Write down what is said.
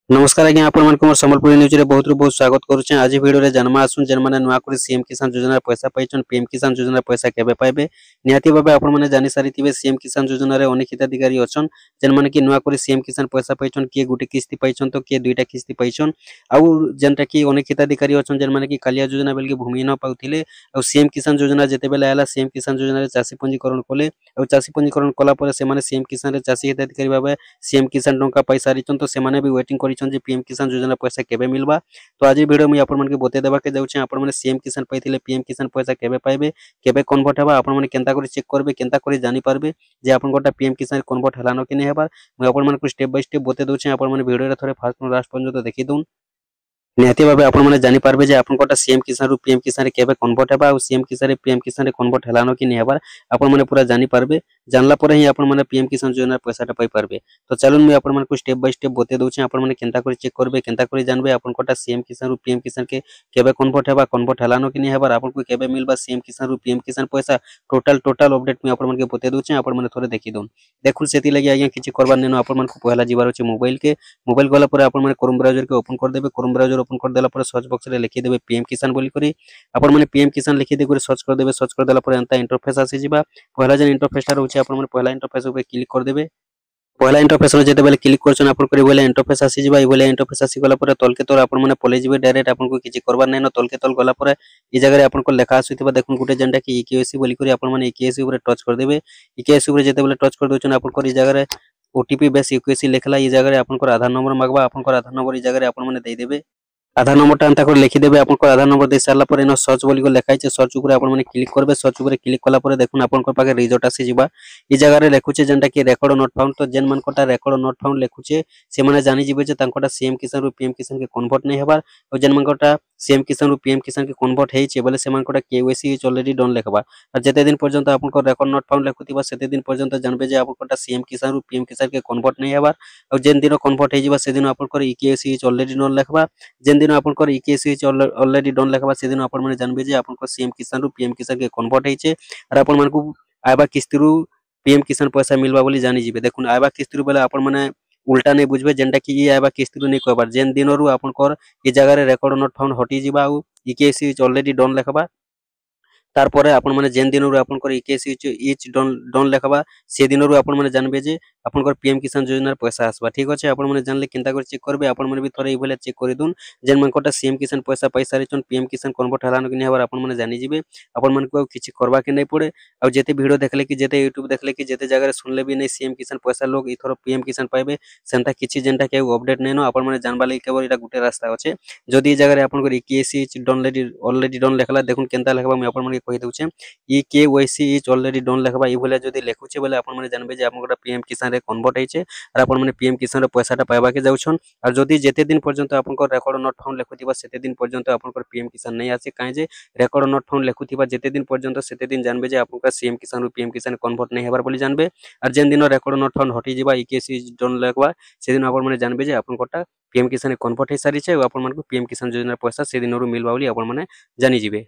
नमस्कार आज्ञा आपण मानक मोर संबलपुर न्यूज रे बहुत बहुत स्वागत करूछे। आज वीडियो रे जन्मा आसुन जेन माने नुआ करी सीएम किसान योजना पैसा पाइछन। पीएम किसान योजना पैसा केबे पाइबे निहाती भाबे आपण माने जानि सारिथिबे। सीएम किसान योजना रे अनेक हिताधिकारी अछन जेन माने कि नुआ करी सीएम किसान पैसा पाइछन। किए गुटे किस्ती पाइछन तो किए दुईटा किस्ती पाइछन। आउ जेनटा कि अनेक हिताधिकारी अछन जेन माने कि कालिया योजना बेल के भूमि न पाउथिले। आउ सीएम किसान योजना जेते बेले आला सीएम किसान योजना रे चासी पंजीकरण कोले। आउ चासी पंजीकरण कोला परे से माने सीएम किसान रे चासी हिताधिकारी भाबे सीएम किसान टंका पाइ सारिछन। तो से माने भी वेटिंग करिछन जे पीएम किसान योजना पैसा केबे मिलबा। तो आज वीडियो में आपण मन के बते देबा के जाउछे। आपण माने सीएम किसान पाइथिले पीएम किसान पैसा केबे पाइबे केबे कन्वर्ट हेबा आपण माने केनता करी चेक करबे केनता करी जानि पारबे जे आपण गोटा पीएम किसान कन्वर्ट हलानो कि नै हेबा। मैं आपण मन को स्टेप बाय स्टेप बते दोछे। आपण माने वीडियो रे थोड़े फास्ट लास्ट पर्यंत देखि दोन निहाती भाबे आपण माने जानि पारबे जे आपण कोटा सीएम किसान रु पीएम किसान रे केबे कन्वर्ट हेबा और सीएम किसान रे पीएम किसान रे कन्वर्ट हेलानो कि नै हेबा। आपण माने पूरा जानि पारबे। जानला परे ही आपण माने पीएम किसान योजना पैसाटा पाइ पारबे। तो चलुन मैं आपण मानकु स्टेप बाय स्टेप बते दोछे। आपण माने केनता करी चेक करबे केनता करी जानबे आपण कोटा सीएम किसान रु पीएम किसान के केबे कन्वर्ट हेबा कन्वर्ट हेलानो कि नै हेबा। आपण को केबे मिलबा सीएम किसान रु पीएम किसान पैसा टोटल अपडेट मैं आपण मानके बते दोछे। आपण माने थोड़े देखि दोन देखुन सेति लागि आज्ञा किछि करबार नेनो। आपण मानकु पहला जिबार अछि मोबाइल गला परे आपण माने क्रोम ब्राउजर के ओपन कर देबे। क्रोम ब्राउजर ओपन कर देला परे सर्च बॉक्स रे लिखि देबे पीएम किसान बोली करी। आपण माने पीएम किसान लिखि दे करी सर्च कर देबे। सर्च कर देला परे अंता इंटरफेस आसी जिबा। पहला जेन इंटरफेस ता रहउछि आपण माने पहला इंटरफेस ऊपर क्लिक कर देबे। पहला इंटरफेस रे जेते बेले क्लिक करछन आपण करी बोले इंटरफेस आसी जिबा। ई बोले इंटरफेस आसी गला परे तलके तोर आपण माने पले जिबे डायरेक्ट। आपण को किछि करबार नै न तलके तल गला परे ई जगह रे आपण को लेखा आसीथिबा देखुन गुटे जेनटा कि ईकेएससी बोली करी। आपण माने ईकेएससी ऊपर टच कर देबे। ईकेएससी ऊपर जेते बेले टच कर दोछन आपण को ई जगह रे ओटीपी बेस ईकेएससी लेखला। ई जगह रे आपण को आधार नंबर मागबा। आपण को आधार नंबर ई जगह रे आपण माने दे देबे। आधार नंबर टा अंता कर लिखि देबे। आपण को आधार नंबर दे सारला परे न सर्च बोली को लेखाइ छे। सर्च ऊपर आपण माने क्लिक करबे। सर्च ऊपर क्लिक कला परे देखुन आपण को पाके रिजल्ट आसी जिबा। ई जगह रे लेखुचे जेनटा कि रेकॉर्ड नॉट फाउंड। तो जेन मन कोटा रेकॉर्ड नॉट फाउंड लेखुचे से माने जानि जिबे जे तांकोटा सीएम किसान रु पीएम किसान के कन्वर्ट नै हेबार। और जेन मन कोटा सीएम किसान रु पीएम किसान के कन्वर्ट हेइचे बोले से मन कोटा केवाईसी इज ऑलरेडी डन लेखबा। और जेते दिन पर्यंत आपण को रेकॉर्ड नॉट फाउंड लेखुतिबा सेते दिन पर्यंत जानबे जे आपण कोटा सीएम किसान रु पीएम किसान के कन्वर्ट नै हेबार। और जेन दिन कन्वर्ट हेइ जिबा से दिन आपण को ईकेएससी इज ऑलरेडी डन लेखबा। जेन दिन आपण को ईकेएससी इज ऑलरेडी डन लेखबा से दिन आपण माने जानबे जे आपण को सीएम किसान रु पीएम किसान के कन्वर्ट हेइचे। और आपण मानकु आबा किस्ती रु पीएम किसान पैसा मिलबा बोली जानि जिबे। देखुन आबा किस्ती रु बेले आपण माने उल्टा नै बुझबे जेनटा कि ई आबा किस्ती रु नै कहबार। जेन दिन रु आपण को ई जगह रे रेकॉर्ड नॉट फाउंड हटि जिबा। आउ ईकेएससी इज ऑलरेडी डन लेखबा। तारपरे आपण माने जेन दिन रु आपण को ईकेएससी इज डन लेखबा से दिन रु आपण माने जानबे जे आपण को पीएम किसान योजना पैसा आसबा। ठीक अछि आपण माने जानले केनता कर चेक करबे। आपण माने भी थोड़े ई भले चेक करि दुन जेन मन कोटा सीएम किसान पैसा पाइ सारिछन पीएम किसान कन्वर्ट हलानो कि नै हेबार आपण माने जानि जिबे। आपण मन को किछि करबा के नै पड़े। आ जेते वीडियो देखले कि जेते यूट्यूब देखले कि जेते जगह रे सुनले भी नै सीएम किसान पैसा लोग इथरो पीएम किसान पाइबे सेंता किछि जेनटा के अपडेट नै न। आपण माने जानबा लागि केवल एटा गुटे रास्ता अछि। जदि ई जगह रे आपण को eKYC is done already done लेखला देखुन केनता लेखबा मैं आपण माने कहि दउछे। ईकेवाईसी इज ऑलरेडी डन लेखबा। ई भले जदि लेखुचे बोले आपण माने जानबे जे आपण कोटा पीएम किसान रे कन्वर्ट हेइचे। और आपण माने पीएम किसान रे पैसाटा पाइबा के जाउछन। और जदि जेते दिन पर्यंत आपण को रेकॉर्ड नॉट फाउंड लेखुतिबा सेते दिन पर्यंत आपण को पीएम किसान नै आसे। काहे जे रेकॉर्ड नॉट फाउंड लेखुतिबा जेते दिन पर्यंत सेते दिन जानबे जे आपण का सीएम किसान रु पीएम किसान कन्वर्ट नै हेबार बोली जानबे। और जेन दिन रेकॉर्ड नॉट फाउंड हटि जिबा ईकेएससी इज डन लेखबा से दिन आपण माने जानबे जे आपण कोटा पीएम किसान कन्वर्ट हेइ सारिछे। और आपण मानकु पीएम किसान योजना पैसा से दिन रु मिलबा बोली आपण माने जानि जिबे।